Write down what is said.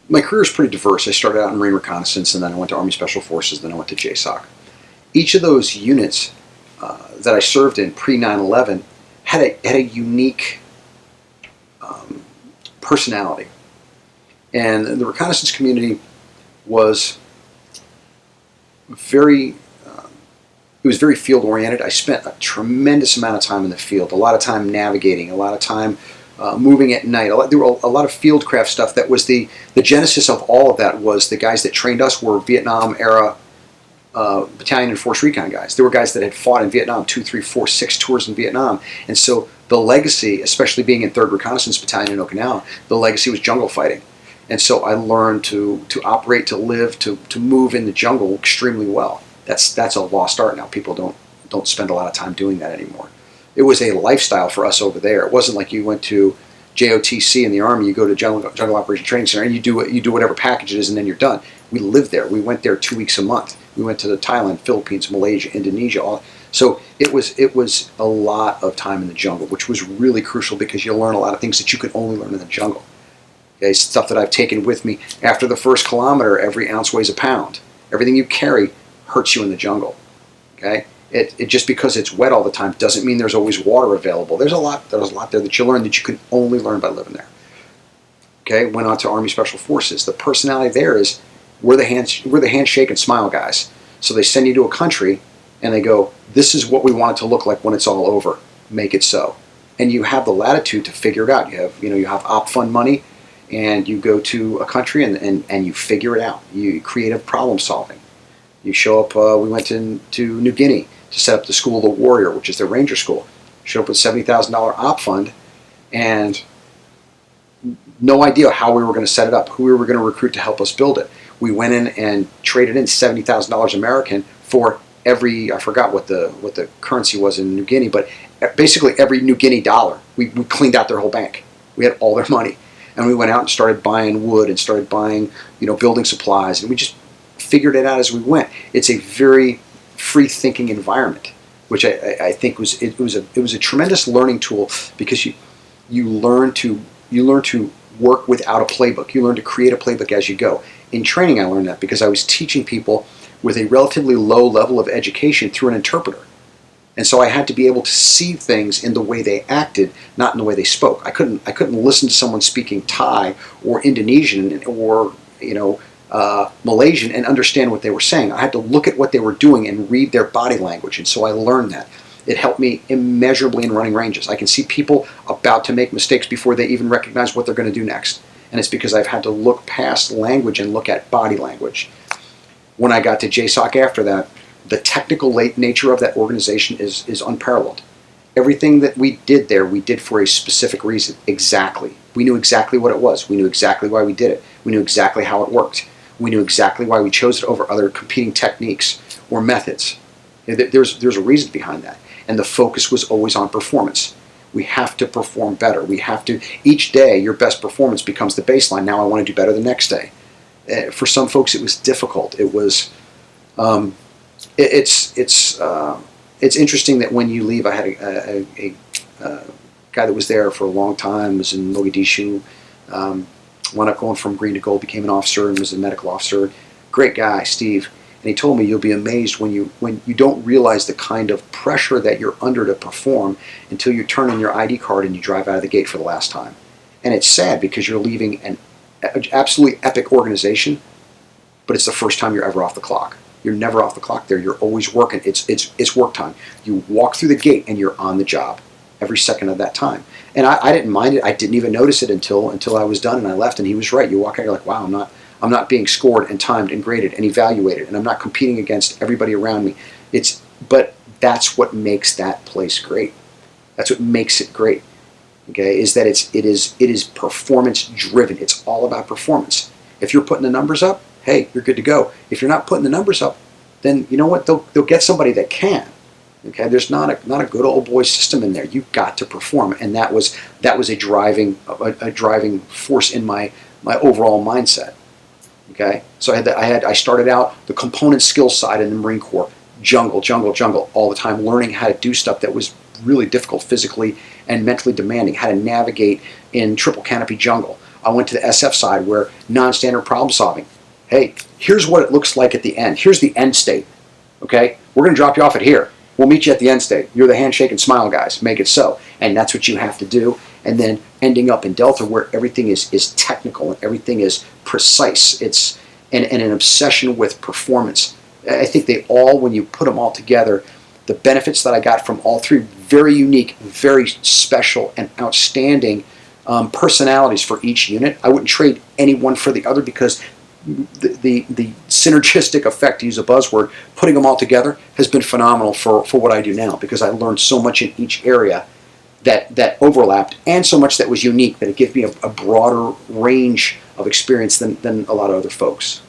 my career is pretty diverse. I started out in Marine Reconnaissance, and then I went to Army Special Forces, then I went to JSOC. Each of those units that I served in pre 9/11 had a unique personality, and the reconnaissance community was very it was very field oriented. I spent a tremendous amount of time in the field, a lot of time navigating, a lot of time moving at night. There were a lot of fieldcraft stuff. That was the genesis of all of that. Was the guys that trained us were Vietnam era battalion and force recon guys. There were guys that had fought in Vietnam, 2, 3, 4, 6 tours in Vietnam, and so the legacy, especially being in 3rd Reconnaissance Battalion in Okinawa, the legacy was jungle fighting. And so I learned to operate, to live, to move in the jungle extremely well. That's a lost art now. People don't spend a lot of time doing that anymore. It was a lifestyle for us over there. It wasn't like you went to JOTC in the Army, you go to Jungle Operation Training Center, and you do whatever package it is, and then you're done. We lived there. We went there 2 weeks a month. We went to the Thailand, Philippines, Malaysia, Indonesia. So it was a lot of time in the jungle, which was really crucial because you learn a lot of things that you could only learn in the jungle. Okay, stuff that I've taken with me. After the first kilometer, every ounce weighs a pound. Everything you carry hurts you in the jungle. Okay, it just because it's wet all the time doesn't mean there's always water available. There's a lot there that you learn that you can only learn by living there. Okay, went on to Army Special Forces. The personality there is we're the handshake and smile guys. So they send you to a country and they go, this is what we want it to look like when it's all over. Make it so. And you have the latitude to figure it out. You have op fund money, and you go to a country and you figure it out. You creative problem solving. You show up. We went to New Guinea to set up the School of the Warrior, which is their ranger school. Showed up with $70,000 op fund, and no idea how we were going to set it up, who we were going to recruit to help us build it. We went in and traded in $70,000 American for every, I forgot what the currency was in New Guinea, but basically every New Guinea dollar. We cleaned out their whole bank. We had all their money. And we went out and started buying wood and started buying, building supplies, and we just figured it out as we went. It's a very free-thinking environment, which I think was a tremendous learning tool because you learn to work without a playbook. You learn to create a playbook as you go. In training, I learned that because I was teaching people with a relatively low level of education through an interpreter. And so I had to be able to see things in the way they acted, not in the way they spoke. I couldn't listen to someone speaking Thai or Indonesian or Malaysian and understand what they were saying. I had to look at what they were doing and read their body language. And so I learned that. It helped me immeasurably in running ranges. I can see people about to make mistakes before they even recognize what they're going to do next. And it's because I've had to look past language and look at body language. When I got to JSOC after that, the technical nature of that organization is unparalleled. Everything that we did there, we did for a specific reason. Exactly. We knew exactly what it was. We knew exactly why we did it. We knew exactly how it worked. We knew exactly why we chose it over other competing techniques or methods. There's a reason behind that. And the focus was always on performance. We have to perform better. We have to, each day, your best performance becomes the baseline. Now I want to do better the next day. For some folks, it was difficult. It was, it's interesting that when you leave, I had a guy that was there for a long time, was in Mogadishu, wound up going from green to gold, became an officer and was a medical officer. Great guy, Steve. And he told me you'll be amazed when you don't realize the kind of pressure that you're under to perform until you turn in your ID card and you drive out of the gate for the last time. And it's sad because you're leaving an absolutely epic organization, but it's the first time you're ever off the clock. You're never off the clock there. You're always working. It's work time. You walk through the gate and you're on the job every second of that time. And I didn't mind it. I didn't even notice it until I was done and I left. And he was right. You walk out, you're like, wow, I'm not being scored and timed and graded and evaluated, and I'm not competing against everybody around me. But that's what makes that place great. That's what makes it great. Okay, is that it is performance driven. It's all about performance. If you're putting the numbers up, hey, you're good to go. If you're not putting the numbers up, then you know what? They'll get somebody that can. Okay, there's not a good old boy system in there. You've got to perform, and that was a driving force in my overall mindset. Okay, so I started out the component skill side in the Marine Corps, jungle all the time, learning how to do stuff that was really difficult physically and mentally demanding, how to navigate in triple canopy jungle. I went to the SF side where non-standard problem solving. Hey, here's what it looks like at the end. Here's the end state. Okay? We're going to drop you off at here. We'll meet you at the end state. You're the handshake and smile guys. Make it so. And that's what you have to do. And then ending up in Delta where everything is technical and everything is precise. It's and an obsession with performance. I think they all, when you put them all together, the benefits that I got from all three very unique, very special, and outstanding personalities for each unit. I wouldn't trade any one for the other because the synergistic effect, to use a buzzword, putting them all together has been phenomenal for what I do now, because I learned so much in each area that overlapped, and so much that was unique that it gave me a broader range of experience than a lot of other folks.